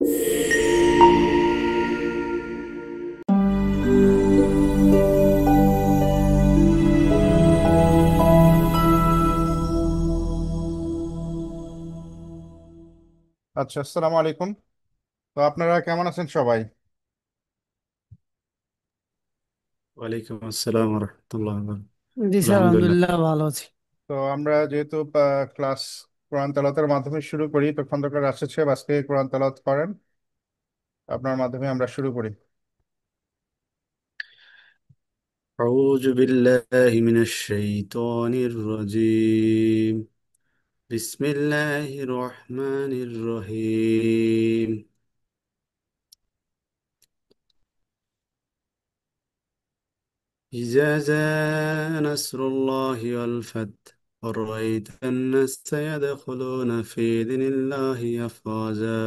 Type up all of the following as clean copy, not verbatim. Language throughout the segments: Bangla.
আচ্ছা, আসসালামু আলাইকুম। তো আপনারা কেমন আছেন সবাই? ওয়ালাইকুম আসসালাম রহমতুল্লাহ। জি। জি স্যার, আলহামদুলিল্লাহ। আলহামদুলিল্লাহ ভালো আছি। তো আমরা যেহেতু ক্লাস কোরআন তেলাওয়াতের মাধ্যমে শুরু করি, তো খন্দকার রাশেদ সাহেব আজকে কোরআন তেলাওয়াত করেন, আপনার মাধ্যমে আমরা শুরু করি। أعوذ بالله من الشيطان الرجيم. بسم الله الرحمن الرحيم. إذا جاء نصر الله والفتح ورأيت الناس يدخلون في دين الله أفواجا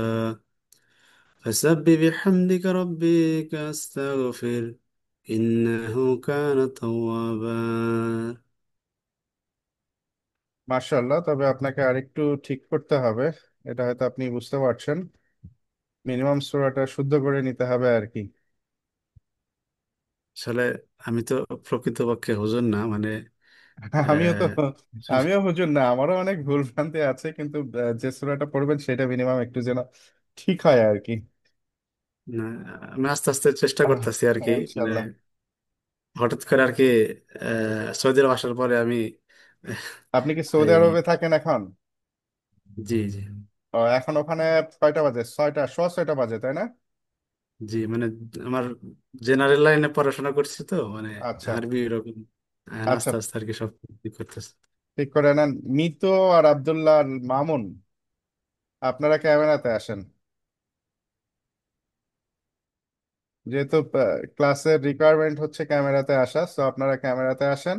فسبح بحمدك ربك أستغفر إنه كان توابا. মাশাআল্লাহ, তবে আপনাকে আরেকটু ঠিক করতে হবে। এটা হয়তো আপনি বুঝতে পারছেন, মিনিমাম সূরাটা শুদ্ধ করে নিতে হবে আর কি। আসলে আমি তো প্রকৃতপক্ষে হুজুর না, মানে আমিও তো আহ, আমিও হুজুর না, আমারও অনেক ভুল ভ্রান্তি আছে, কিন্তু যে সূরাটা পড়বেন সেটা মিনিমাম একটু যেন ঠিক হয় আর কি। না, আমি আস্তে আস্তে চেষ্টা করতেছি আর কি। মানে ইনশাল্লাহ। হঠাৎ করে আর কি সৌদি আরব আসার পরে আমি আপনি কি সৌদি এই আরবে থাকেন এখন? জি জি এখন ওখানে কয়টা বাজে? 6টা, সোয়া 6টা বাজে, তাই না? জি, মানে আমার জেনারেল লাইনে পড়াশোনা করছি তো, মানে আচ্ছা আরবি এরকম আচ্ছা, আস্তে আস্তে আর কি সব ঠিক করতেছি। ঠিক করে নেন। মিতো আর আব্দুল্লাহ আর মামুন, আপনারা ক্যামেরাতে আসেন। যেহেতু ক্লাসের রিকোয়ারমেন্ট হচ্ছে ক্যামেরাতে আসা, তো আপনারা ক্যামেরাতে আসেন।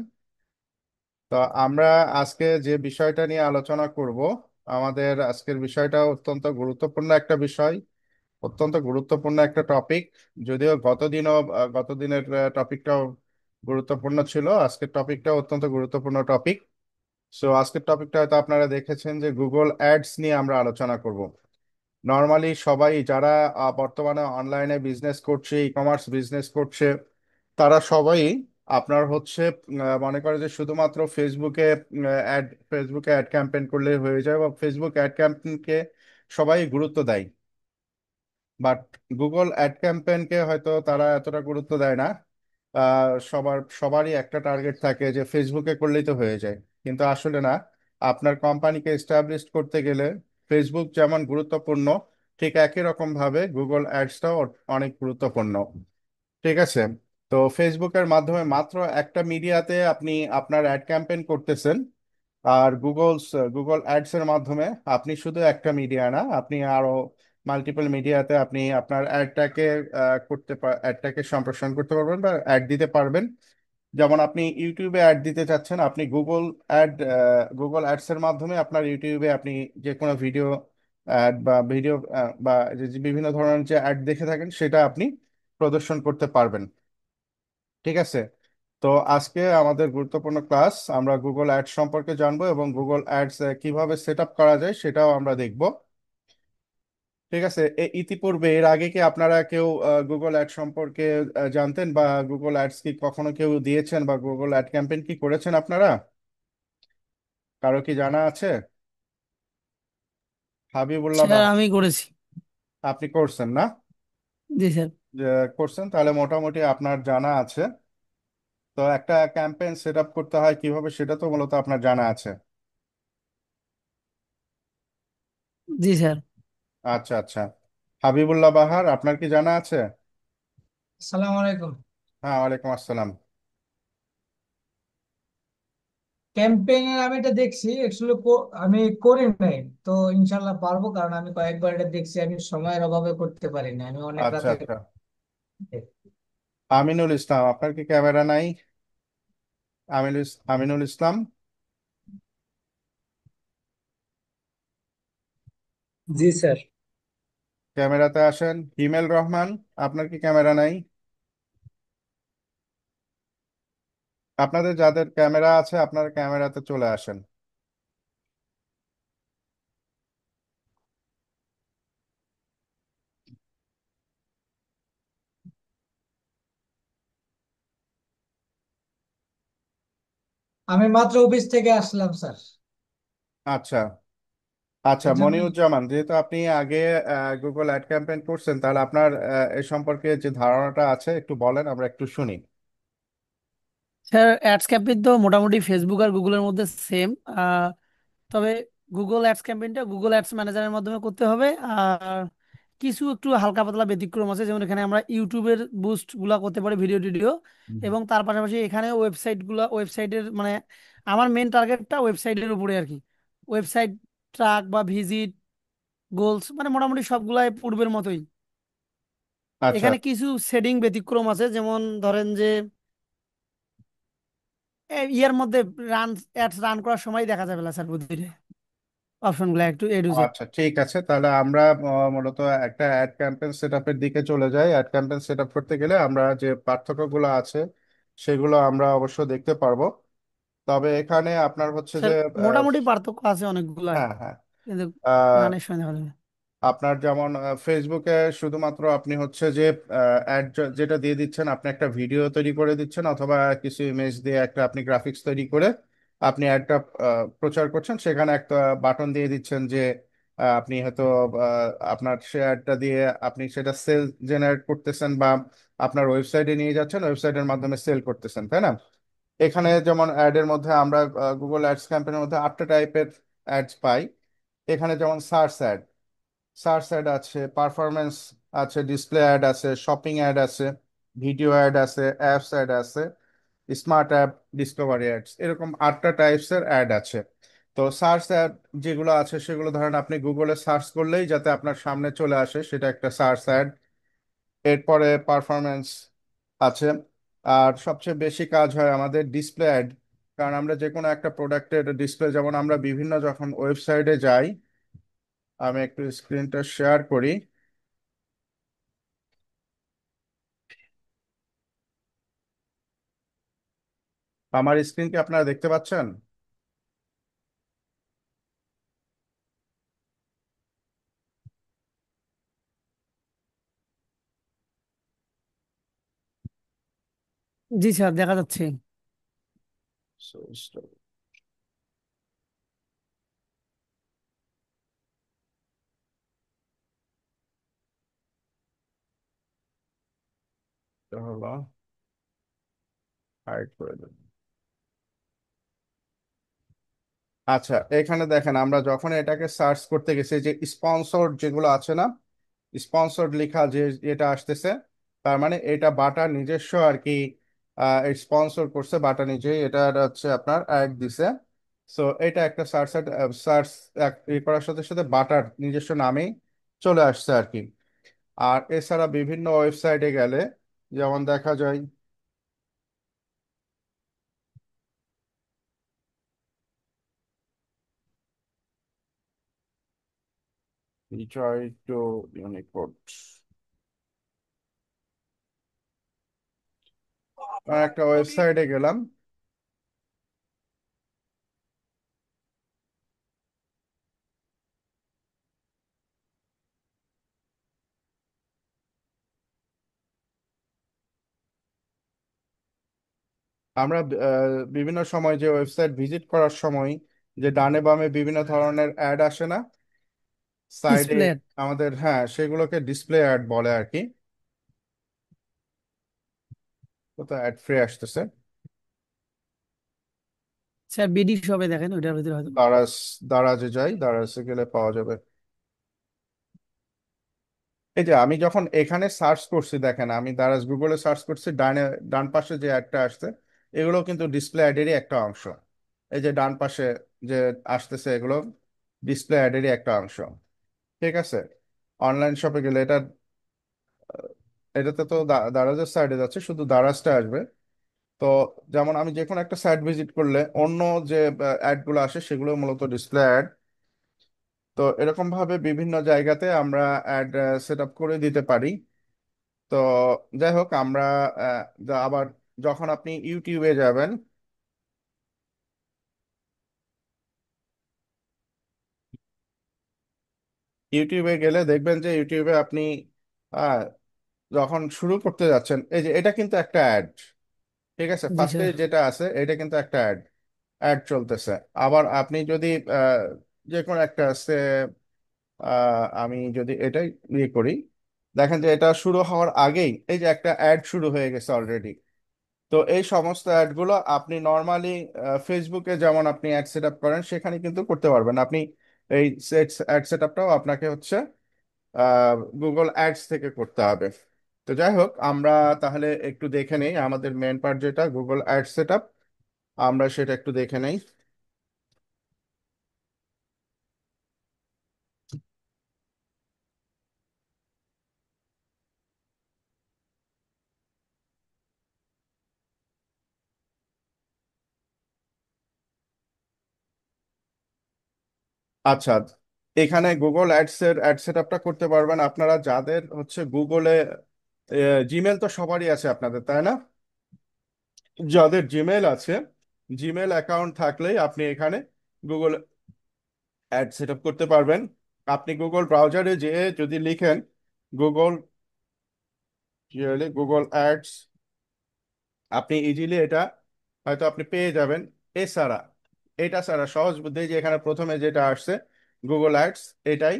তো আমরা আজকে যে বিষয়টা নিয়ে আলোচনা করব, আমাদের আজকের বিষয়টা অত্যন্ত গুরুত্বপূর্ণ একটা বিষয়, অত্যন্ত গুরুত্বপূর্ণ একটা টপিক। যদিও গতদিনের টপিকটাও গুরুত্বপূর্ণ ছিল, আজকের টপিকটাও অত্যন্ত গুরুত্বপূর্ণ টপিক। সো আজকের টপিকটা হয়তো আপনারা দেখেছেন যে গুগল অ্যাডস নিয়ে আমরা আলোচনা করব। নর্মালি সবাই যারা বর্তমানে অনলাইনে বিজনেস করছে, ই কমার্স বিজনেস করছে, তারা সবাই আপনার হচ্ছে মনে করে যে শুধুমাত্র ফেসবুকে অ্যাড ক্যাম্পেইন করলে হয়ে যায়, বা ফেসবুক অ্যাড ক্যাম্পেইনকে সবাই গুরুত্ব দেয়। বাট গুগল অ্যাড ক্যাম্পেইনকে হয়তো তারা এতটা গুরুত্ব দেয় না। সবারই একটা টার্গেট থাকে যে ফেসবুকে করলেই তো হয়ে যায়, কিন্তু আসলে না। আপনার কোম্পানিকে এস্টাবলিশ করতে গেলে ফেসবুক যেমন গুরুত্বপূর্ণ, ঠিক একই রকম ভাবে গুগল অ্যাডসটাও অনেক গুরুত্বপূর্ণ। ঠিক আছে। তো ফেসবুকের মাধ্যমে মাত্র একটা মিডিয়াতে আপনি আপনার অ্যাড ক্যাম্পেইন করতেছেন, আর গুগল অ্যাডস এর মাধ্যমে আপনি শুধু একটা মিডিয়া না, আপনি আরো মাল্টিপল মিডিয়াতে আপনি আপনার অ্যাডটাকে সম্প্রসারণ করতে পারবেন বা অ্যাড দিতে পারবেন। যেমন আপনি ইউটিউবে অ্যাড দিতে চাচ্ছেন, আপনি গুগল অ্যাডস এর মাধ্যমে আপনার ইউটিউবে আপনি যে কোনো ভিডিও অ্যাড বা ভিডিও বা যে বিভিন্ন ধরনের যে অ্যাড দেখে থাকেন সেটা আপনি প্রদর্শন করতে পারবেন। ঠিক আছে। তো আজকে আমাদের গুরুত্বপূর্ণ ক্লাস, আমরা গুগল অ্যাডস সম্পর্কে জানবো এবং গুগল অ্যাডস কিভাবে সেট আপ করা যায় সেটাও আমরা দেখব। ঠিক আছে। ইতিপূর্বে এর আগে কি আপনারা কেউ গুগল অ্যাড সম্পর্কে জানতেন, বা গুগল অ্যাডস কি কখনো কেউ দিয়েছেন, বা গুগল অ্যাড ক্যাম্পেইন কি করেছেন আপনারা? কারো কি জানা আছে? হাবিবুল্লাহ স্যার, বাহার, আমি করেছি। আপনি করছেন না? জি স্যার। যে করছেন, তাহলে মোটামুটি আপনার জানা আছে। তো একটা ক্যাম্পেইন সেট আপ করতে হয় কিভাবে, সেটা তো মূলত আপনার জানা আছে। জি স্যার। আচ্ছা আচ্ছা। হাবিবুল্লাহ বাহার, আপনার কি জানা আছে? আসসালামু আলাইকুম। হ্যাঁ, ওয়ালাইকুম আসসালাম। ক্যাম্পেইনের আমি এটা দেখছি অ্যাকচুয়ালি, আমি করি নাই। তো ইনশাল্লাহ পারবো, কারণ আমি কয়েকবার এটা দেখছি। আমি সময়ের অভাবে করতে পারি না, আমি অনেক আচ্ছা রাতে। আচ্ছা। আমিনুল ইসলাম, আপনার কি ক্যামেরা নাই? আমিনুল ইসলাম, জি স্যার। ক্যামেরাতে আসেন। হিমেল রহমান, আপনার কি ক্যামেরা নাই? আপনাদের যাদের ক্যামেরা আছে আপনার ক্যামেরাতে চলে আসেন। আমি মাত্র অফিস থেকে আসলাম স্যার। আচ্ছা আচ্ছা, এই জন্য মনিরুজ্জামান, যেহেতু আপনি আগে গুগল অ্যাড ক্যাম্পেইন করছেন, তাহলে আপনার এ সম্পর্কে যে ধারণাটা আছে একটু বলেন, আমরা একটু শুনি। স্যার অ্যাডস ক্যাম্পেইন তো মোটামুটি ফেসবুক আর গুগলের মধ্যে সেম। তবে গুগল অ্যাডস ক্যাম্পেইনটা গুগল অ্যাডস ম্যানেজারের মাধ্যমে করতে হবে। আর কিছু একটু হালকা পাতলা ব্যতিক্রম আছে, যেমন এখানে আমরা ইউটিউবের বুস্ট গুলা করতে পারি, ভিডিও টিডিও। হুম। এবং তার পাশাপাশি এখানে ওয়েবসাইটের মানে আমার মেন টার্গেটটা ওয়েবসাইটের উপরে আর কি। ওয়েবসাইট ট্রাক বা ভিজিট গোলস মানে মোটামুটি সবগুলাই পূর্বের মতোই। আচ্ছা এখানে কিছু সেটিং ব্যতিক্রম আছে, যেমন ধরেন যে ইয়ার মধ্যে রান অ্যাডস রান করার সময় দেখা যাবে না স্যার, বুঝলি অপশনগুলো একটু এ টু জেড। আচ্ছা, ঠিক আছে, তাহলে আমরা মূলত একটা অ্যাড ক্যাম্পেইন সেট আপের দিকে চলে যাই। অ্যাড ক্যাম্পেইন সেট আপ করতে গেলে আমরা যে পার্থক্যগুলো আছে সেগুলো আমরা অবশ্য দেখতে পারবো। তবে এখানে আপনার হচ্ছে যে স্যার মোটামুটি পার্থক্য আছে অনেকগুলাই, হ্যাঁ হ্যাঁ, কিন্তু আহ, রানের সময় দেখা যাবে। আপনার যেমন ফেসবুকে শুধুমাত্র আপনি হচ্ছে যে অ্যাড যেটা দিয়ে দিচ্ছেন, আপনি একটা ভিডিও তৈরি করে দিচ্ছেন অথবা কিছু ইমেজ দিয়ে একটা আপনি গ্রাফিক্স তৈরি করে আপনি অ্যাডটা প্রচার করছেন, সেখানে একটা বাটন দিয়ে দিচ্ছেন যে আপনি হয়তো আপনার সে অ্যাডটা দিয়ে আপনি সেটা সেল জেনারেট করতেছেন বা আপনার ওয়েবসাইটে নিয়ে যাচ্ছেন, ওয়েবসাইটের মাধ্যমে সেল করতেছেন, তাই না? এখানে যেমন অ্যাডের মধ্যে আমরা গুগল অ্যাডস ক্যাম্পেইনের মধ্যে 8টা টাইপের অ্যাডস পাই। এখানে যেমন সার্চ অ্যাড আছে, পারফরমেন্স আছে, ডিসপ্লে অ্যাড আছে, শপিং অ্যাড আছে, ভিডিও অ্যাড আছে, অ্যাপস অ্যাড আছে, স্মার্ট অ্যাপ, ডিসকভারি অ্যাডস, এরকম 8টা টাইপসের অ্যাড আছে। তো সার্চ অ্যাড যেগুলো আছে সেগুলো ধরেন আপনি গুগলে সার্চ করলেই যাতে আপনার সামনে চলে আসে, সেটা একটা সার্চ অ্যাড। এরপরে পারফরমেন্স আছে। আর সবচেয়ে বেশি কাজ হয় আমাদের ডিসপ্লে অ্যাড, কারণ আমরা যে কোনো একটা প্রোডাক্টের ডিসপ্লে, যেমন আমরা বিভিন্ন যখন ওয়েবসাইটে যাই, আমি একটু স্ক্রিনটা শেয়ার করি। আমার স্ক্রিন কি আপনারা দেখতে পাচ্ছেন? জি স্যার, দেখা যাচ্ছে। So, এটা হলো হাইড করে দেব। আচ্ছা, এখানে দেখেন আমরা যখন এটাকে সার্চ করতে গেছি, যে স্পন্সর যেগুলো আছে না, স্পন্সর লেখা যে এটা আসতেছে, তার মানে এটা বাটা নিজস্ব আর কি স্পন্সর করছে, বাটা নিজেই এটা হচ্ছে আপনার অ্যাড দিছে। সো এটা একটা সার্চ সার্চ করার সাথে সাথে বাটার নিজস্ব নামেই চলে আসছে আর কি। আর এছাড়া বিভিন্ন ওয়েবসাইটে গেলে যেমন দেখা যায়, try to Unicode, একটা ওয়েবসাইটে গেলাম, আমরা বিভিন্ন সময় যে ওয়েবসাইট ভিজিট করার সময় যে ডানে বামে বিভিন্ন ধরনের অ্যাড আসে না সাইডে ডিসপ্লে আমাদের, হ্যাঁ, সেগুলোকে ডিসপ্লে অ্যাড বলে আর কি। কোথাও অ্যাড ফ্রি আসতেছে, স্যার বিডি সবে দেখেন ওইটার ভিতরে হয়তো। দারাজ, দারাজে যাই, দারাজে গেলে পাওয়া যাবে। এই যে আমি যখন এখানে সার্চ করছি, দেখেন আমি দারাজ গুগলে সার্চ করছি, ডান পাশে যে অ্যাডটা আসছে এগুলো কিন্তু ডিসপ্লে অ্যাডেরই একটা অংশ। এই যে ডান পাশে যে আসতেছে এগুলো ডিসপ্লে অ্যাডেরই একটা অংশ, ঠিক আছে? অনলাইন শপে গেলে এটাতে তো দারাজের সাইডে যাচ্ছে, শুধু দারাজটা আসবে। তো যেমন আমি যে কোনো একটা সাইট ভিজিট করলে অন্য যে অ্যাডগুলো আসে সেগুলো মূলত ডিসপ্লে অ্যাড। তো এরকম ভাবে বিভিন্ন জায়গাতে আমরা অ্যাড সেট আপ করে দিতে পারি। তো যাই হোক, আমরা আবার যখন আপনি ইউটিউবে যাবেন, ইউটিউবে গেলে দেখবেন যে ইউটিউবে আপনি আহ, যখন শুরু করতে যাচ্ছেন, এই যে এটা কিন্তু একটা অ্যাড, ঠিক আছে? জি ফার্স্টে স্যার। যেটা আছে এটা কিন্তু একটা অ্যাড। অ্যাড চলতেছে। আবার আপনি যদি আহ, যে কোনো একটা আমি যদি এটাই ইয়ে করি, দেখেন যে এটা শুরু হওয়ার আগেই এই যে একটা অ্যাড শুরু হয়ে গেছে অলরেডি। তো এই সমস্ত অ্যাডগুলো আপনি নর্মালি ফেসবুকে যেমন আপনি অ্যাড সেট আপ করেন সেখানে কিন্তু করতে পারবেন আপনি। এই অ্যাড সেট আপটাও আপনাকে হচ্ছে গুগল অ্যাডস থেকে করতে হবে। তো যাই হোক, আমরা তাহলে একটু দেখে নেই আমাদের মেন পার্ট যেটা গুগল অ্যাড সেট আপ, আমরা সেটা একটু দেখে নেই। আচ্ছা, এখানে গুগল অ্যাডস এর অ্যাড সেট আপটা করতে পারবেন আপনারা যাদের হচ্ছে গুগলে জিমেল তো সবারই আছে আপনাদের, তাই না? যাদের জিমেল আছে, জিমেল অ্যাকাউন্ট থাকলেই আপনি এখানে গুগল অ্যাড সেট আপ করতে পারবেন। আপনি গুগল ব্রাউজারে যেয়ে যদি লিখেন গুগল, গুগল অ্যাডস, আপনি ইজিলি এটা হয়তো আপনি পেয়ে যাবেন। এছাড়া এটা ছাড়া সহজ বুদ্ধি যে এখানে প্রথমে যেটা আসছে গুগল অ্যাডস, এটাই।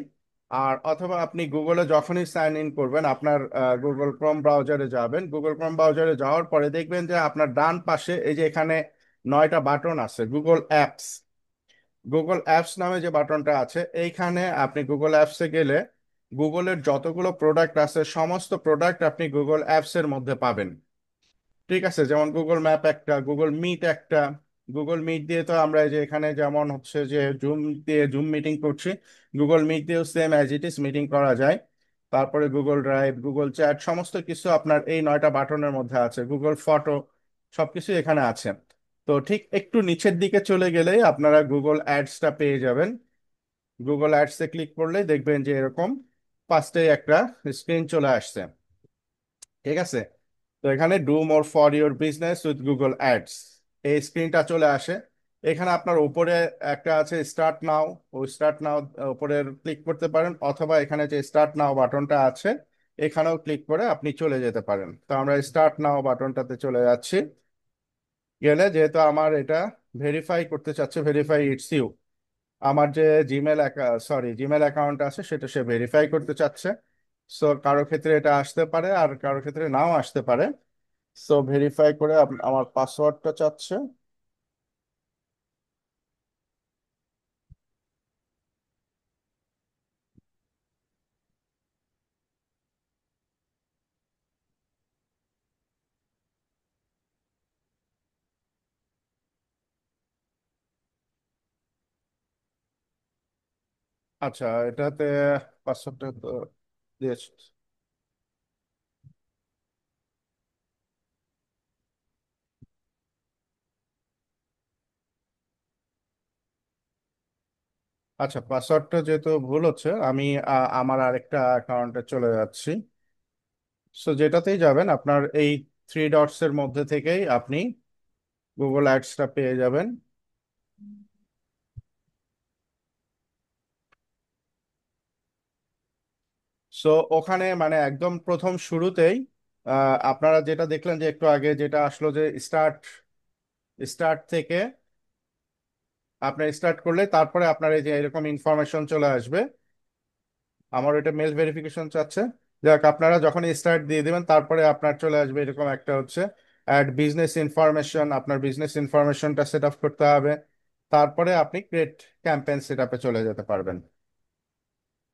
আর অথবা আপনি গুগলে যখনই সাইন ইন করবেন আপনার গুগল ক্রোম ব্রাউজারে যাবেন, গুগল ক্রোম ব্রাউজারে যাওয়ার পরে দেখবেন যে আপনার ডান পাশে এই যে এখানে 9টা বাটন আছে গুগল অ্যাপস। গুগল অ্যাপস নামে যে বাটনটা আছে এইখানে আপনি গুগল অ্যাপসে গেলে গুগলের যতগুলো প্রোডাক্ট আছে সমস্ত প্রোডাক্ট আপনি গুগল অ্যাপস এর মধ্যে পাবেন। ঠিক আছে, যেমন গুগল ম্যাপ একটা, গুগল মিট একটা। গুগল মিট দিয়ে তো আমরা এই যে এখানে যেমন হচ্ছে যে জুম দিয়ে জুম মিটিং করছি, গুগল মিট দিয়েও same as it is meeting করা যায়। তারপরে গুগল ড্রাইভ, গুগল চ্যাট, সমস্ত কিছু আপনার এই 9টা বাটনের মধ্যে আছে। গুগল ফটো, সবকিছু এখানে আছে। তো ঠিক একটু নিচের দিকে চলে গেলেই আপনারা গুগল অ্যাডসটা পেয়ে যাবেন। গুগল অ্যাডসে ক্লিক করলেই দেখবেন যে এরকম ফার্স্টেই একটা স্ক্রিন চলে আসছে। ঠিক আছে, তো এখানে do more for your business with Google ads, এই স্ক্রিনটা চলে আসে। এখানে আপনার উপরে একটা আছে স্টার্ট নাও, ওই স্টার্ট নাও উপরে ক্লিক করতে পারেন, অথবা এখানে যে স্টার্ট নাও বাটনটা আছে এখানেও ক্লিক করে আপনি চলে যেতে পারেন। তো আমরা স্টার্ট নাও বাটনটাতে চলে যাচ্ছি। গেলে যেহেতু আমার এটা ভেরিফাই করতে চাচ্ছে, ভেরিফাই ইটস ইউ, আমার যে জিমেল জিমেল অ্যাকাউন্ট আছে সেটা সে ভেরিফাই করতে চাচ্ছে। সো কারো ক্ষেত্রে এটা আসতে পারে আর কারো ক্ষেত্রে নাও আসতে পারে। সো ভেরিফাই করে আমার পাসওয়ার্ডটা চাচ্ছে। আচ্ছা, এটাতে পাসওয়ার্ডটা তো দিয়েছি। আচ্ছা, পাসওয়ার্ডটা যেহেতু ভুল হচ্ছে আমি আমার আরেকটা অ্যাকাউন্টে চলে যাচ্ছি। সো যেটাতেই যাবেন আপনার এই থ্রি ডটস এর মধ্যে থেকেই আপনি গুগল অ্যাডসটা পেয়ে যাবেন। সো ওখানে মানে একদম প্রথম শুরুতেই আপনারা যেটা দেখলেন যে একটু আগে যেটা আসলো যে স্টার্ট, স্টার্ট থেকে আপনার স্টার্ট করলে তারপরে আপনার এই যে এরকম ইনফরমেশন চলে আসবে। আমার এটা মেল ভেরিফিকেশন চাচ্ছে। যাক, আপনারা যখন স্টার্ট দিয়ে দিবেন তারপরে আপনার চলে আসবে এরকম একটা হচ্ছে অ্যাড বিজনেস ইনফরমেশন, আপনার বিজনেস ইনফরমেশনটা সেট আপ করতে হবে। তারপরে আপনি ক্রিয়েট ক্যাম্পেইন সেট আপে চলে যেতে পারবেন।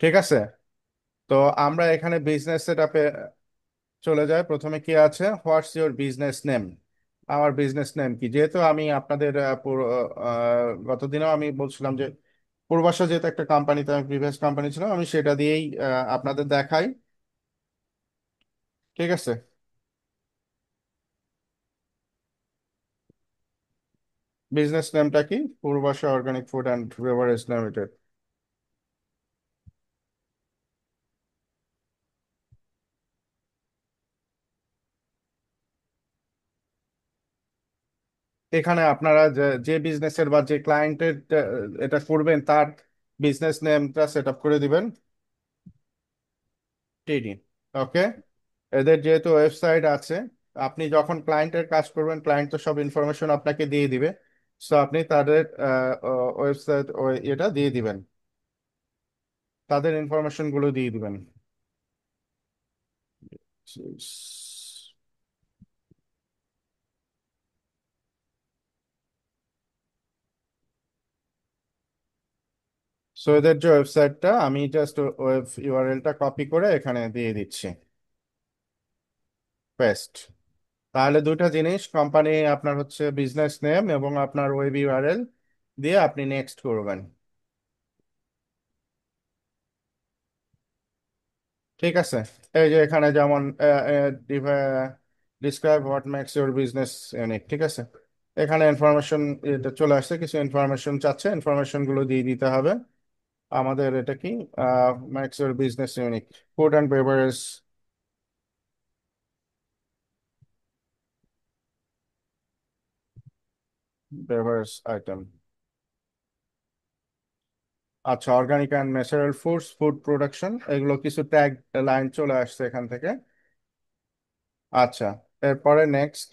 ঠিক আছে, তো আমরা এখানে বিজনেস সেট আপে চলে যাই। প্রথমে কি আছে, হোয়াটস ইউর বিজনেস নেম। আমার বিজনেস নেম কি, যেহেতু আমি আপনাদের গতদিনও আমি বলছিলাম যে পূর্বাশা যেহেতু একটা কোম্পানিতে আমি প্রিভিয়াস কোম্পানি ছিলাম, আমি সেটা দিয়েই আপনাদের দেখাই। ঠিক আছে, বিজনেস নেমটা কি, Purbasha organic food and beverage limited. এখানে আপনারা যে যে বিজনেসের বা যে ক্লায়েন্টের এটা করবেন তার বিজনেস নেমটা সেট আপ করে দিবেন, টিডি। ওকে, এদের যেহেতু ওয়েবসাইট আছে, আপনি যখন ক্লায়েন্টের কাজ করবেন ক্লায়েন্ট তো সব ইনফরমেশন আপনাকে দিয়ে দিবে। সো আপনি তাদের ওয়েবসাইট ওই এটা দিয়ে দিবেন, তাদের ইনফরমেশন গুলো দিয়ে দিবেন। সো এদের যে ওয়েবসাইটটা আমি জাস্ট ওয়েব ইউআরএলটা কপি করে এখানে দিয়ে দিচ্ছি, পেস্ট। তাহলে দুইটা জিনিস, কোম্পানি আপনার হচ্ছে বিজনেস নেম এবং আপনার ওয়েব ইউআরএল দিয়ে আপনি নেক্সট করবেন। ঠিক আছে, এই যে এখানে যেমন describe what makes your business unique, ঠিক আছে, এখানে ইনফরমেশন এটা চলে আসছে, কিছু ইনফরমেশন চাচ্ছে, ইনফরমেশন গুলো দিয়ে দিতে হবে আমাদের। এটা কি makes your business unique, food and beverage, beverage item. আচ্ছা, organic and natural foods, food production, এগুলো কিছু ট্যাগ লাইন চলে আসছে এখান থেকে। আচ্ছা, এরপরে নেক্সট,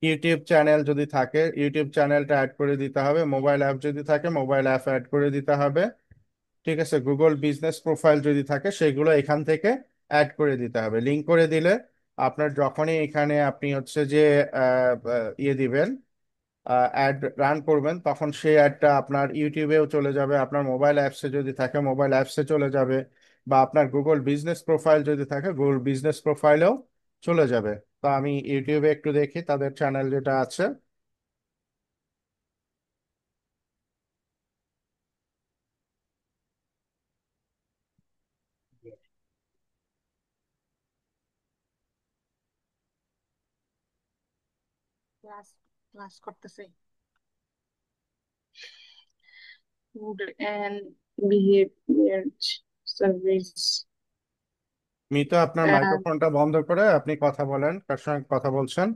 ইউটিউব চ্যানেল যদি থাকে ইউটিউব চ্যানেলটা অ্যাড করে দিতে হবে, মোবাইল অ্যাপ যদি থাকে মোবাইল অ্যাপ অ্যাড করে দিতে হবে। ঠিক আছে, গুগল বিজনেস প্রোফাইল যদি থাকে সেগুলো এখান থেকে অ্যাড করে দিতে হবে। লিঙ্ক করে দিলে আপনার যখনই এখানে আপনি হচ্ছে যে ইয়ে দিবেন, অ্যাড রান করবেন, তখন সেই অ্যাডটা আপনার ইউটিউবেও চলে যাবে, আপনার মোবাইল অ্যাপসে যদি থাকে মোবাইল অ্যাপসে চলে যাবে, বা আপনার গুগল বিজনেস প্রোফাইল যদি থাকে গুগল বিজনেস প্রোফাইলেও চলে যাবে। তো আমি ইউটিউবে একটু দেখি তাদের চ্যানেল যেটা আছে। ক্লাস ক্লাস করতেছে। Food and behaviour service. Mito, আপনার মাইক্রোফোনটা বন্ধ করে আপনি কথা বলেন, কার সঙ্গে কথা বলছেন।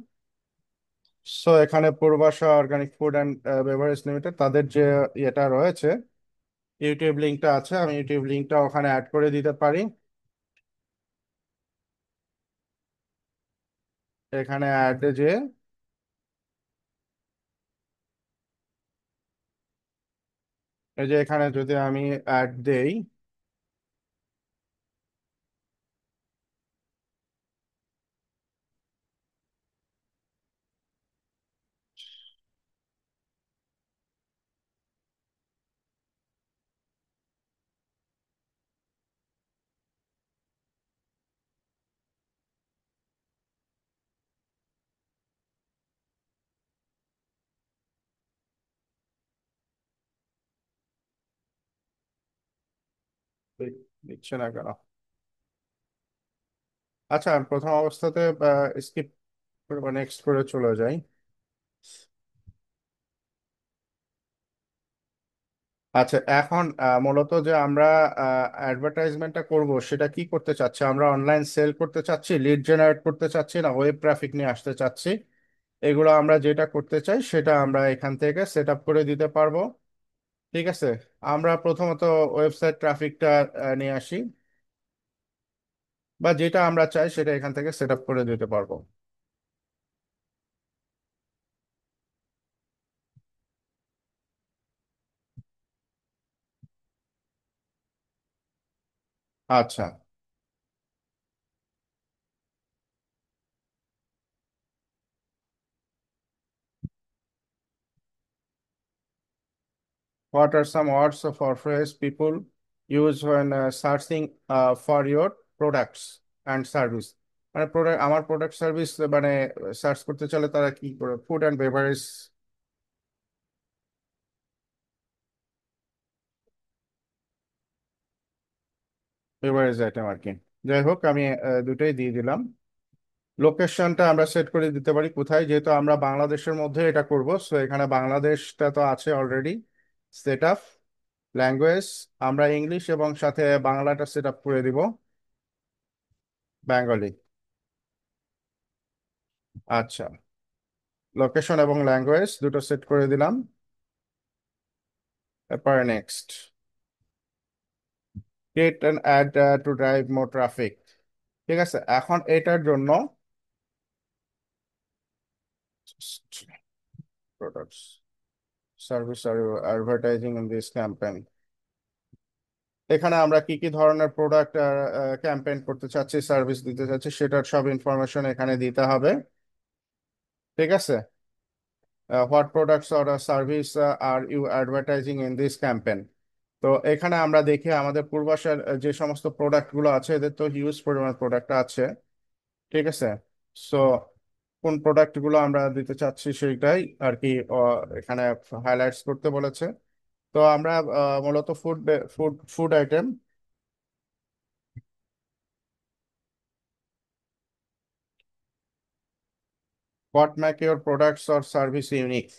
সো এখানে Purbasha organic food and beverage limited তাদের যে ইয়েটা রয়েছে, ইউটিউব লিঙ্কটা আছে, আমি ইউটিউব লিঙ্কটা ওখানে অ্যাড করে দিতে পারি। এখানে অ্যাডে যে এই যে এখানে যদি আমি অ্যাড দেই, দিচ্ছে না কেন? আচ্ছা, আমি প্রথম অবস্থাতে স্কিপ করে নেক্সট করে চলে যাই। আচ্ছা, এখন মূলত যে আমরা অ্যাডভার্টাইজমেন্টটা করব সেটা কি করতে চাচ্ছি, আমরা অনলাইন সেল করতে চাচ্ছি, লিড জেনারেট করতে চাচ্ছি, না ওয়েব ট্রাফিক নিয়ে আসতে চাচ্ছি? এগুলো আমরা যেটা করতে চাই সেটা আমরা এখান থেকে সেট আপ করে দিতে পারবো। ঠিক আছে, আমরা প্রথমত ওয়েবসাইট ট্রাফিকটা নিয়ে আসি, বা যেটা আমরা চাই সেটা এখান থেকে সেট আপ করে দিতে পারবো। আচ্ছা, what are some words of or phrase people use when searching for your products and service? মানে প্রোডাক্ট, আমার প্রোডাক্ট সার্ভিস মানে সার্চ করতে চলে তারা কি করে, food and beverage, beverage item আর কি। যাই হোক, আমি দুটোই দিয়ে দিলাম। লোকেশনটা আমরা সেট করে দিতে পারি কোথায়, যেহেতু আমরা বাংলাদেশের মধ্যে এটা করব, সো এখানে বাংলাদেশটা তো আছে অলরেডি সেট আপ। ল্যাঙ্গুয়েজ আমরা ইংলিশ এবং সাথে বাংলাটা সেট আপ করে দিব, বেঙ্গলি। আচ্ছা, লোকেশন এবং ল্যাঙ্গুয়েজ দুটো সেট করে দিলাম। এরপরে next, create an ad to drive more traffic. ঠিক আছে, এখন এটার জন্য products, service are you advertising in this campaign? এখানে আমরা কি কি ধরনের প্রোডাক্ট ক্যাম্পেইন করতে চাচ্ছি, সার্ভিস দিতে চাচ্ছি, সেটার সব ইনফরমেশন এখানে দিতে হবে। ঠিক আছে। What products or service are you advertising in this campaign. তো এখানে আমরা দেখি আমাদের পূর্বাশার যে সমস্ত প্রোডাক্টগুলো আছে, এদের তো হিউজ পরিমাণ প্রোডাক্ট আছে। ঠিক আছে। সো কোন প্রোডাক্টগুলো আমরা দিতে চাচ্ছি সেটাই আর কি এখানে হাইলাইটস করতে বলেছে। তো আমরা মূলত food food food item. What make your products or service unique?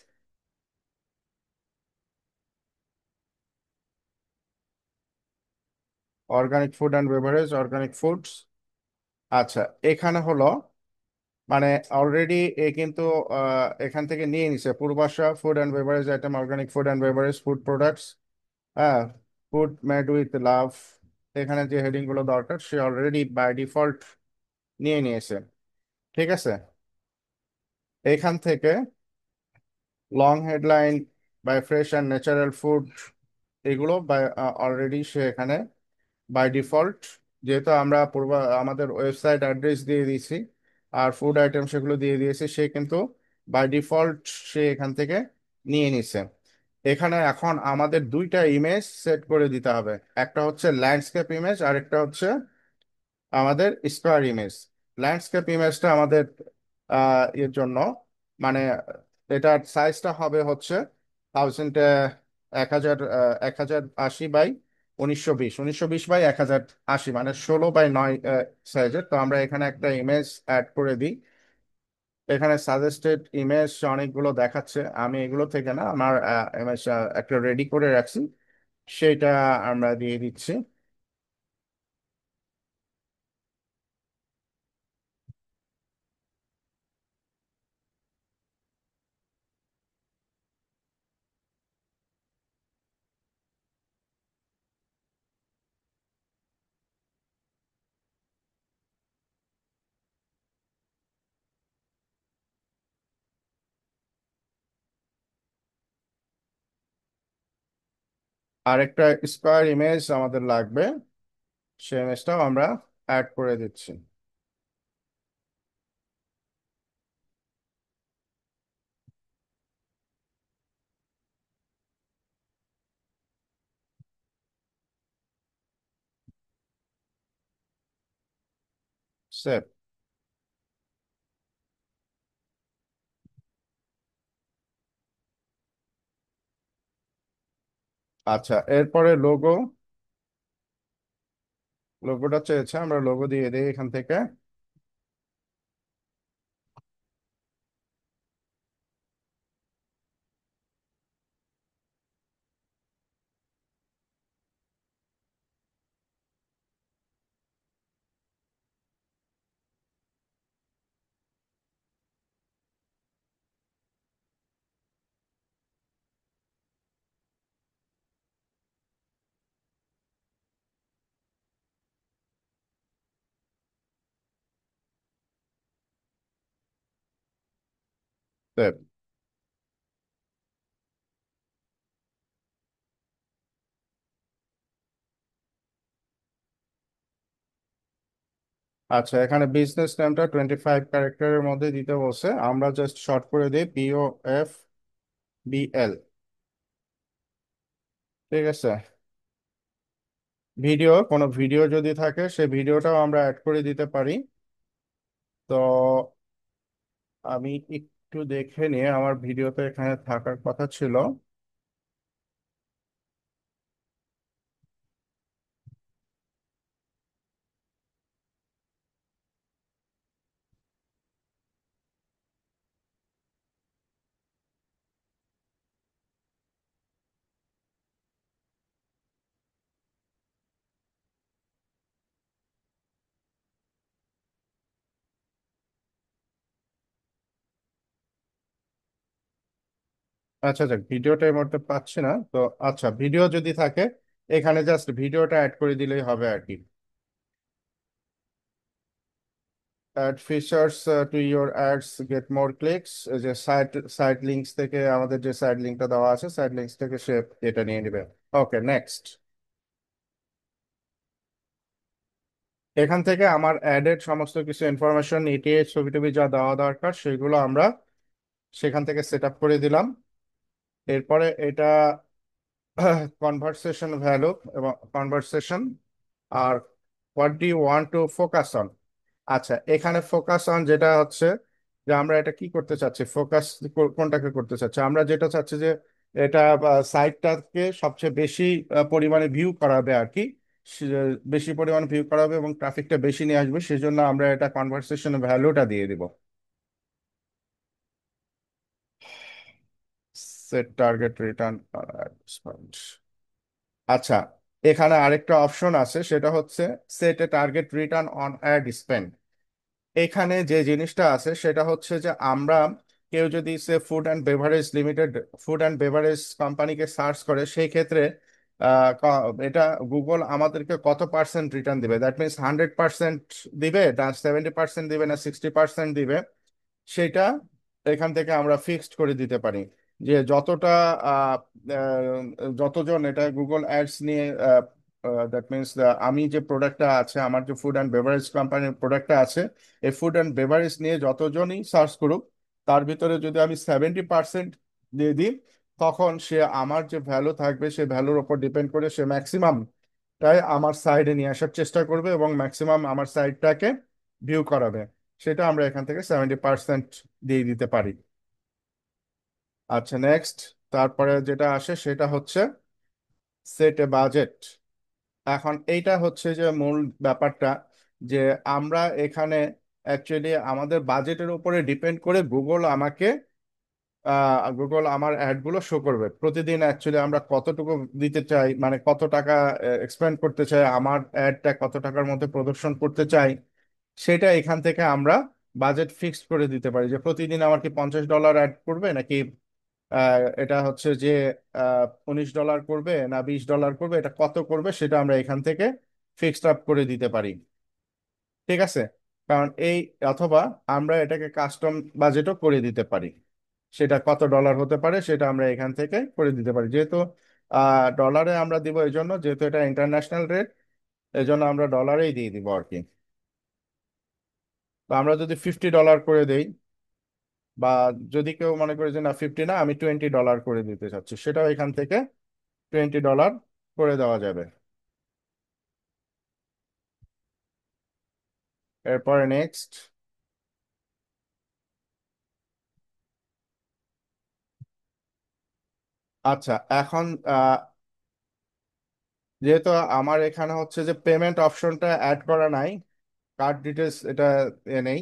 Organic food and beverage, organic foods. আচ্ছা, এখানে হলো মানে অলরেডি এ কিন্তু এখান থেকে নিয়ে নিছে Purbasha food and beverage item, organic food and beverage food products. হ্যাঁ, ফুড মেড উইথ লাভ, এখানে যে হেডিং গুলো দরকার সে অলরেডি বাই ডিফল্ট নিয়ে নিয়েছে। ঠিক আছে। এখান থেকে long headline buy fresh and natural food, এগুলো বাই অলরেডি সে এখানে বাই ডিফল্ট, যেহেতু আমরা আমাদের ওয়েবসাইট অ্যাড্রেস দিয়ে দিয়েছি আর ফুড আইটেম সেগুলো দিয়ে দিয়েছি, সে কিন্তু বাই ডিফল্ট সে এখান থেকে নিয়ে নিছে। এখানে এখন আমাদের দুইটা ইমেজ সেট করে দিতে হবে, একটা হচ্ছে ল্যান্ডস্কেপ ইমেজ আর একটা হচ্ছে আমাদের স্কোয়ার ইমেজ। ল্যান্ডস্কেপ ইমেজটা আমাদের এর জন্য মানে এটার সাইজটা হবে হচ্ছে 1080 বাই 1920 মানে 16 বাই 9 সাইজের। তো আমরা এখানে একটা ইমেজ অ্যাড করে দিই। এখানে সাজেস্টেড ইমেজ অনেকগুলো দেখাচ্ছে, আমি এগুলো থেকে না আমার ইমেজ একটা রেডি করে রাখছি, সেটা আমরা দিয়ে দিচ্ছি। আরেকটা স্কোয়ার ইমেজ আমাদের লাগবে, সেই ইমেজটাও আমরা অ্যাড করে দিচ্ছি। সেভ। আচ্ছা, এরপরে লোগো। লোগোটা চেয়েছে, আমরা লোগো দিয়ে দিই এখান থেকে। সেভ। আচ্ছা, এখানে বিজনেস নেমটা 25 ক্যারেক্টারের মধ্যে দিতে বলছে, আমরা জাস্ট শর্ট করে দিই POFBL। ঠিক আছে। ভিডিও, কোনো ভিডিও যদি থাকে সে ভিডিওটাও আমরা অ্যাড করে দিতে পারি। তো আমি একটু দেখে নিয়ে, আমার ভিডিওতে এখানে থাকার কথা ছিল। আচ্ছা আচ্ছা, ভিডিওটা এই মুহূর্তে পাচ্ছি না তো। আচ্ছা, ভিডিও যদি থাকে এখানে জাস্ট ভিডিওটা অ্যাড করে দিলেই হবে আর কি। Add features to your ads get more clicks, যে সাইড সাইড লিঙ্কস থেকে, আমাদের যে সাইড লিঙ্কটা দেওয়া আছে সাইড লিঙ্কস থেকে সে এটা নিয়ে নেবে। ওকে, নেক্সট। এখান থেকে আমার অ্যাডেড সমস্ত কিছু ইনফরমেশন, ইটিএইচ, ছবি টবি যা দেওয়া দরকার সেগুলো আমরা সেখান থেকে সেট আপ করে দিলাম। এরপরে এটা কনভারসেশন ভ্যালু এবং কনভারসেশন, আর what do you want to focus on. আচ্ছা, এখানে ফোকাস অন যেটা হচ্ছে যে আমরা এটা কি করতে চাচ্ছি, ফোকাস কোনটাকে করতে চাচ্ছি, আমরা যেটা চাচ্ছি যে এটা সাইটটাকে সবচেয়ে বেশি পরিমাণে ভিউ করাবে আর কি, বেশি পরিমাণে ভিউ করাবে এবং ট্রাফিকটা বেশি নিয়ে আসবে, সেজন্য আমরা এটা কনভারসেশন ভ্যালুটা দিয়ে দিব। Set target return. আচ্ছা, এখানে আরেকটা অপশন আছে, সেটা হচ্ছে set a target return on ad spend. এখানে যে জিনিসটা আছে সেটা হচ্ছে যে আমরা, কেউ যদি সে food and beverage limited, food and beverage কোম্পানিকে সার্চ করে, সেই ক্ষেত্রে এটা গুগল আমাদেরকে কত পার্সেন্ট রিটার্ন দিবে, দ্যাট মিনস 100% দিবে না, 70% দিবে না, 60% দিবে, সেটা এখান থেকে আমরা ফিক্সড করে দিতে পারি। যে যতটা আহ, যতজন এটা গুগল অ্যাডস নিয়ে, দ্যাট মিনস আমি যে প্রোডাক্টটা আছে, আমার যে ফুড অ্যান্ড বেভারেজ কোম্পানির প্রোডাক্টটা আছে, এই ফুড অ্যান্ড বেভারেজ নিয়ে যতজনই সার্চ করুক, তার ভিতরে যদি আমি 70% দিয়ে দিই, তখন সে আমার যে ভ্যালু থাকবে সেই ভ্যালুর উপর ডিপেন্ড করে সে ম্যাক্সিমাম তাই আমার সাইডে নিয়ে আসার চেষ্টা করবে এবং ম্যাক্সিমাম আমার সাইডটাকে ভিউ করাবে। সেটা আমরা এখান থেকে 70% দিয়ে দিতে পারি। আচ্ছা, নেক্সট। তারপরে যেটা আসে সেটা হচ্ছে সেট এ বাজেট। এখন এইটা হচ্ছে যে মূল ব্যাপারটা, যে আমরা এখানে অ্যাকচুয়ালি আমাদের বাজেটের উপরে ডিপেন্ড করে গুগল আমাকে, গুগল আমার অ্যাডগুলো শো করবে প্রতিদিন। অ্যাকচুয়ালি আমরা কতটুকু দিতে চাই, মানে কত টাকা এক্সপেন্ড করতে চাই, আমার অ্যাডটা কত টাকার মধ্যে প্রদর্শন করতে চাই, সেটা এখান থেকে আমরা বাজেট ফিক্সড করে দিতে পারি। যে প্রতিদিন আমার কি $50 অ্যাড করবে, নাকি এটা হচ্ছে যে $19 করবে, না $20 করবে, এটা কত করবে, সেটা আমরা এখান থেকে ফিক্সড আপ করে দিতে পারি। ঠিক আছে, কারণ এই, অথবা আমরা এটাকে কাস্টম বাজেটও করে দিতে পারি, সেটা কত ডলার হতে পারে সেটা আমরা এখান থেকে করে দিতে পারি। যেহেতু ডলারে আমরা দিব, এই জন্য যেহেতু এটা ইন্টারন্যাশনাল রেট, এই জন্য আমরা ডলারেই দিয়ে দিব আর কি। তো আমরা যদি $50 করে দেই, বা যদি কেউ মনে করে যে না 50 না, আমি $20 করে দিতে চাচ্ছি, সেটাও এখান থেকে $20 করে দেওয়া যাবে। এরপরে নেক্সট। আচ্ছা, এখন যেহেতু আমার এখানে হচ্ছে যে পেমেন্ট অপশনটা অ্যাড করা নাই, কার্ড ডিটেলস এটা নেই,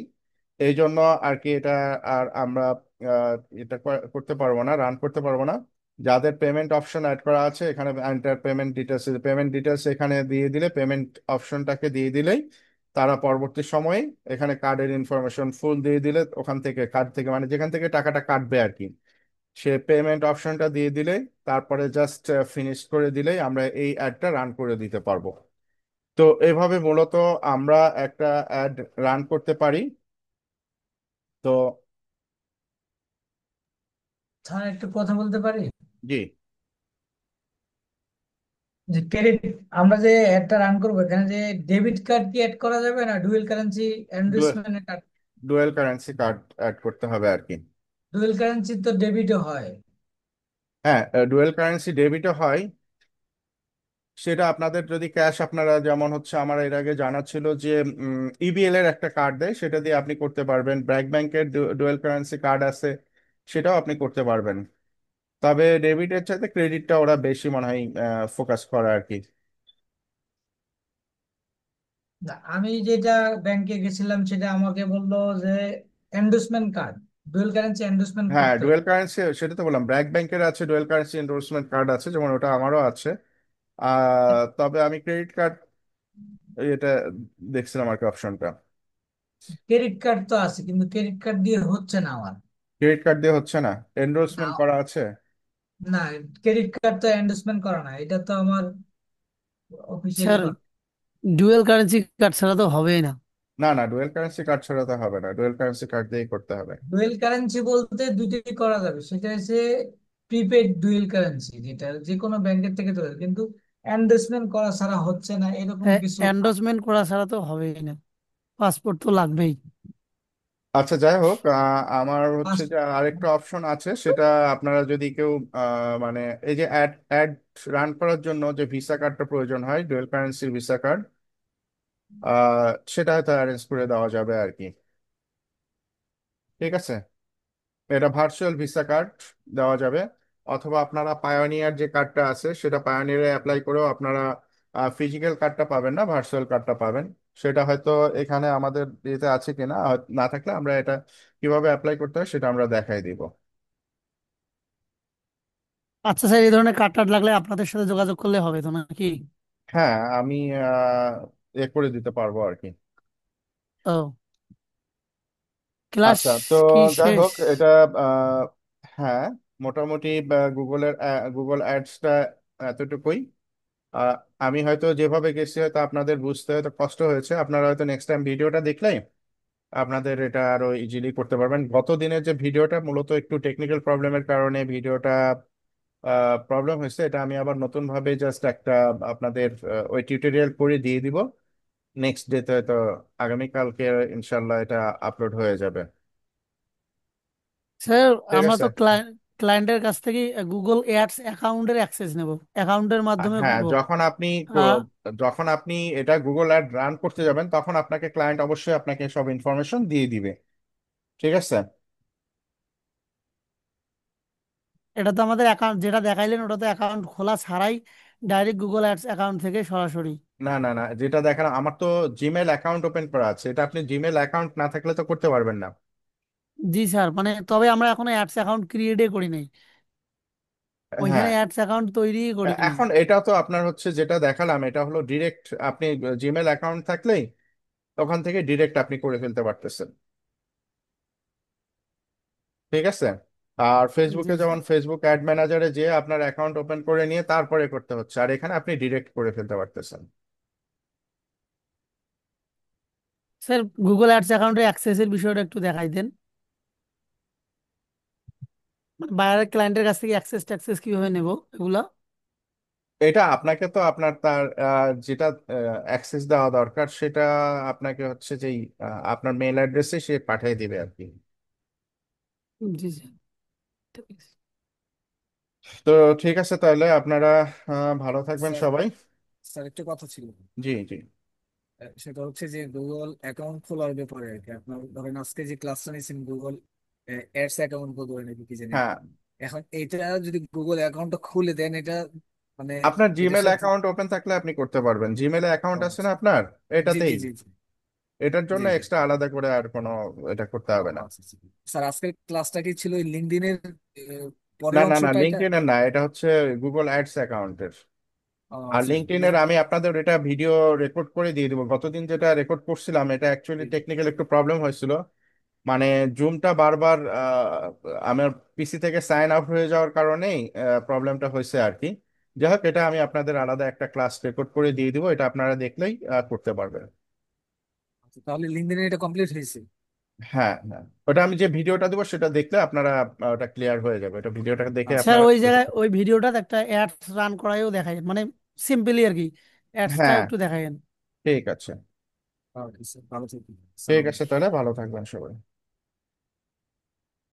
এই জন্য আর কি এটা আর আমরা আহ, এটা করতে পারবো না, রান করতে পারবো না। যাদের পেমেন্ট অপশন অ্যাড করা আছে, এখানে enter payment details, payment details এখানে দিয়ে দিলে, পেমেন্ট অপশনটাকে দিয়ে দিলেই তারা পরবর্তী সময়ে এখানে কার্ডের ইনফরমেশন ফুল দিয়ে দিলে, ওখান থেকে কার্ড থেকে, মানে যেখান থেকে টাকাটা কাটবে আর কি, সে পেমেন্ট অপশনটা দিয়ে দিলেই, তারপরে জাস্ট ফিনিশ করে দিলেই আমরা এই অ্যাডটা রান করে দিতে পারবো। তো এভাবে মূলত আমরা একটা অ্যাড রান করতে পারি। তো স্যার একটু কথা বলতে পারি? জি, যে ক্রেডিট, আমরা যে অ্যাডটা রান করবো, এখানে যে ডেবিট কার্ড কি অ্যাড করা যাবে না dual currency endorsement card? Dual currency card add করতে হবে আর কি। ডুয়েল কারেন্সি তো ডেবিটও হয়। হ্যাঁ, ডুয়েল কারেন্সি ডেবিটও হয়। সেটা আপনাদের যদি ক্যাশ, আপনারা যেমন হচ্ছে আমার এর আগে জানা ছিল যে ইবিএল এর একটা কার্ড দেয়, সেটা দিয়ে আপনি করতে পারবেন। ব্র্যাক ব্যাংকের ডুয়েল কারেন্সি কার্ড আছে, সেটাও আপনি করতে পারবেন। তবে ডেবিটের চাইতে ক্রেডিটটা ওরা বেশি মনে হয় ফোকাস করে আর কি। না, আমি যেটা ব্যাংকে গেছিলাম সেটা আমাকে বললো যে endorsement card, dual currency endorsement হ্যাঁ, করতে হবে। ডুয়েল কারেন্সি, সেটা তো বললাম, ব্র্যাক ব্যাংকের আছে ডুয়েল কারেন্সি এন্ডোর্সমেন্ট কার্ড আছে, যেমন ওটা আমারও আছে। তবে আমি ক্রেডিট কার্ড এটা দেখছিলাম আর কি অপশনটা। ক্রেডিট কার্ড তো আছে, কিন্তু ক্রেডিট কার্ড দিয়ে হচ্ছে না আমার। ক্রেডিট কার্ড দিয়ে হচ্ছে না, না, এন্ডোর্সমেন্ট করা আছে। না, ক্রেডিট কার্ড তো এন্ডোর্সমেন্ট করা না, এটা তো আমার অফিসিয়ালি স্যার করা। ডুয়েল কারেন্সি কার্ড ছাড়া তো হবেই না। না না, ডুয়েল কারেন্সি কার্ড ছাড়া তো হবে না, ডুয়েল কারেন্সি কার্ড দিয়েই করতে হবে। ডুয়েল কারেন্সি বলতে দুইটাই করা যাবে, সেটা হচ্ছে প্রিপেড ডুয়েল কারেন্সি, যেটা যে কোনো ব্যাংকের থেকে তোলে, কিন্তু এন্ডোর্সমেন্ট করা ছাড়া হচ্ছে না এরকম কিছু। এন্ডোর্সমেন্ট করা ছাড়া তো হবেই না, পাসপোর্ট তো লাগবেই। আচ্ছা যাই হোক, আমার হচ্ছে পাস- যে আরেকটা অপশন আছে, সেটা আপনারা যদি কেউ মানে এই যে অ্যাড অ্যাড রান করার জন্য যে ভিসা কার্ডটা প্রয়োজন হয়, ডুয়েল কারেন্সির ভিসা কার্ড, সেটা হয়তো অ্যারেঞ্জ করে দেওয়া যাবে আর কি। ঠিক আছে, এটা ভার্চুয়াল ভিসা কার্ড দেওয়া যাবে। অথবা আপনারা পায়োনিয়ার যে কার্ডটা আছে, সেটা পায়োনিয়ারে অ্যাপ্লাই করেও আপনারা ফিজিক্যাল কার্ডটা পাবেন না, ভার্চুয়াল কার্ডটা পাবেন। সেটা হয়তো এখানে আমাদের ইয়েতে আছে কিনা, না থাকলে আমরা এটা কিভাবে অ্যাপ্লাই করতে হয় সেটা আমরা দেখাই দিব। আচ্ছা স্যার, এই ধরনের কার্ড টার্ড লাগলে আপনাদের সাথে যোগাযোগ করলে হবে তো নাকি? হ্যাঁ, আমি করে দিতে পারবো আর কি। ও, ক্লাস আচ্ছা, তো কি যাই শেষ? হোক এটা, আহ, হ্যাঁ, মোটামুটি গুগলের গুগল অ্যাডসটা এতটুকুই। আহ, আমি হয়তো যেভাবে গেছি হয়তো আপনাদের বুঝতে হয়তো কষ্ট হয়েছে, আপনারা হয়তো নেক্সট টাইম ভিডিওটা দেখলে আপনাদের এটা আরো ইজিলি করতে পারবেন। গত দিনের যে ভিডিওটা মূলত একটু টেকনিক্যাল প্রবলেমের কারণে ভিডিওটা প্রবলেম হয়েছে, এটা আমি আবার নতুন ভাবে জাস্ট একটা আপনাদের ওই টিউটোরিয়াল করে দিয়ে দিব। নেক্সট ডেতে হয়তো আগামীকালকে ইনশাল্লাহ এটা আপলোড হয়ে যাবে। স্যার, ঠিক আমরা আছে। তো ক্লায়েন্টের কাছ থেকে গুগল অ্যাডস অ্যাকাউন্টের অ্যাক্সেস নেব, অ্যাকাউন্টের মাধ্যমে হ্যাঁ, করব। আহ, যখন আপনি এটা গুগল অ্যাড রান করতে যাবেন, তখন আপনাকে ক্লায়েন্ট অবশ্যই আপনাকে সব ইনফরমেশন দিয়ে দিবে। ঠিক আছে। এটা তো আমাদের অ্যাকাউন্ট যেটা দেখাইলেন, ওটা তো অ্যাকাউন্ট খোলা ছাড়াই ডাইরেক্ট গুগল অ্যাডস অ্যাকাউন্ট থেকে সরাসরি। না না না, যেটা দেখেন আমার তো জিমেল অ্যাকাউন্ট ওপেন করা আছে, এটা আপনি জিমেল অ্যাকাউন্ট না থাকলে তো করতে পারবেন না। জি স্যার, মানে তবে আমরা এখনো অ্যাডস অ্যাকাউন্ট ক্রিয়েটই করি নাই, ওইখানে হ্যাঁ, অ্যাডস অ্যাকাউন্ট তৈরিই করি নাই। এখন এটা তো আপনার হচ্ছে যেটা দেখালাম, এটা হলো ডিরেক্ট, আপনি জিমেল অ্যাকাউন্ট থাকলেই ওখান থেকে ডিরেক্ট আপনি করে ফেলতে পারতেছেন। ঠিক আছে। আর জি ফেসবুকে যেমন স্যার। ফেসবুক অ্যাড ম্যানেজারে যে আপনার অ্যাকাউন্ট ওপেন করে নিয়ে তারপরে করতে হচ্ছে, আর এখানে আপনি ডিরেক্ট করে ফেলতে পারতেছেন। স্যার, গুগল অ্যাডস অ্যাকাউন্টের অ্যাক্সেসের বিষয়টা একটু দেখাই দেন, মানে বাইরের ক্লায়েন্টের কাছ থেকে অ্যাক্সেস ট্যাক্সেস কিভাবে নেব এগুলা। এটা আপনাকে তো আপনার তার যেটা অ্যাক্সেস দেওয়া দরকার সেটা আপনাকে হচ্ছে যেই আপনার মেল অ্যাড্রেসে সে পাঠিয়ে দিবে আর কি। জি স্যার, ঠিক আছে। তো ঠিক আছে, তাহলে আপনারা ভালো থাকবেন স্যার, সবাই। স্যার একটা কথা ছিল। জি জি। সেটা হচ্ছে যে গুগল অ্যাকাউন্ট খোলার ব্যাপারে আর কি। আপনার ধরেন আজকে যে ক্লাসটা নিয়েছেন গুগল অ্যাডস অ্যাকাউন্ট বলতে নাকি কি জানি। হ্যাঁ, এখন এটা যদি গুগল অ্যাকাউন্টটা খুলে দেন, এটা মানে আপনার এটার জিমেল সাথে। অ্যাকাউন্ট ওপেন থাকলে আপনি করতে পারবেন, জিমেলে ও, অ্যাকাউন্ট আছে না আচ্ছা। আপনার, জি জি এটাতেই। জি জি এটার জি জন্য জি। এক্সট্রা আলাদা করে আর কোনো এটা করতে ও, হবে না। আচ্ছা আচ্ছা। স্যার, আজকের ক্লাসটা কি ছিল ওই লিঙ্কডইনের না পরের না না, অংশটা এটা? লিঙ্কডইনের না, এটা হচ্ছে গুগল অ্যাডস অ্যাকাউন্টের। ও, আর আচ্ছা। লিঙ্কডইনের আমি আপনাদের এটা ভিডিও রেকর্ড করে দিয়ে দিব। গতদিন যেটা রেকর্ড করছিলাম এটা অ্যাকচুয়ালি টেকনিক্যাল একটু প্রবলেম হয়েছিল, মানে জুমটা বারবার আমার পিসি থেকে সাইন আউট হয়ে যাওয়ার কারণেই প্রবলেমটা হয়েছে আর কি। যাই হোক, এটা আমি আপনাদের আলাদা একটা ক্লাস রেকর্ড করে দিয়ে দিব, এটা আপনারা দেখলেই করতে পারবেন। আচ্ছা, তাহলে লিঙ্কডইনে এটা কমপ্লিট হয়েছে। হ্যাঁ হ্যাঁ, ওটা আমি যে ভিডিওটা দিব সেটা দেখলে আপনারা ওটা ক্লিয়ার হয়ে যাবে, ওটা ভিডিওটা দেখে স্যার, আপনারা। ওই জায়গায় ওই ভিডিওটাতে একটা অ্যাডস রান করাইও দেখায়, মানে সিম্পলি আর কি, অ্যাডসটাও হ্যাঁ, একটু দেখায়েন। ঠিক আছে। ওকে স্যার, ভালো থাকবেন। ঠিক সালাম। আছে, তাহলে ভালো থাকবেন সবাই।